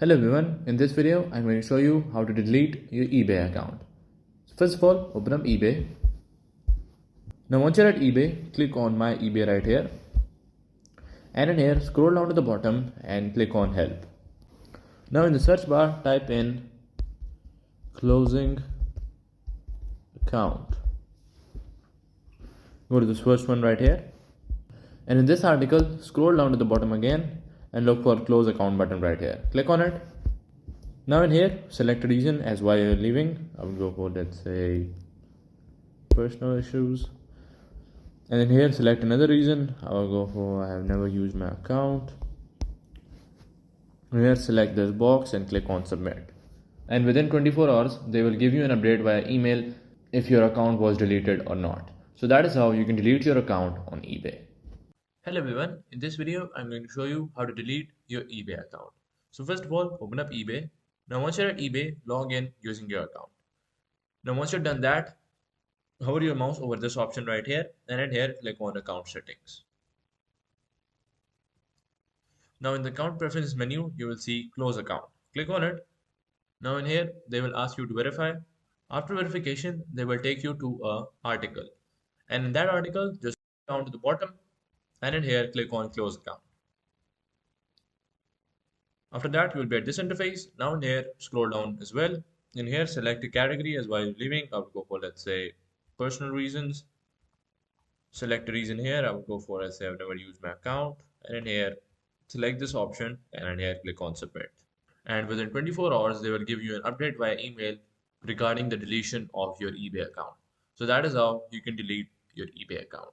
Hello everyone, in this video I'm going to show you how to delete your eBay account. So first of all, open up eBay. Now once you're at eBay, click on my eBay right here. And in here, scroll down to the bottom and click on help. Now in the search bar, type in closing account. Go to this first one right here. And in this article, scroll down to the bottom again and look for close account button right here. Click on it. Now in here, select a reason as why you're leaving. I would go for, let's say, personal issues. And then here, select another reason. I will go for, I have never used my account. Here, select this box and click on submit. And within 24 hours, they will give you an update via email if your account was deleted or not. So that is how you can delete your account on eBay. Hello everyone, in this video I'm going to show you how to delete your eBay account. So first of all, open up eBay. Now once you're at eBay, log in using your account. Now once you've done that, hover your mouse over this option right here and in here click on account settings. Now in the account preferences menu, you will see close account. Click on it. Now in here, they will ask you to verify. After verification, they will take you to a article. And in that article, just down to the bottom and in here click on close account. After that, you will be at this interface. Now in here, scroll down as well. In here, select a category as why you're leaving. I would go for, let's say, personal reasons. Select a reason here. I would go for, let's say, I've never used my account. And in here, select this option and in here, click on submit. And within 24 hours, they will give you an update via email regarding the deletion of your eBay account. So that is how you can delete your eBay account.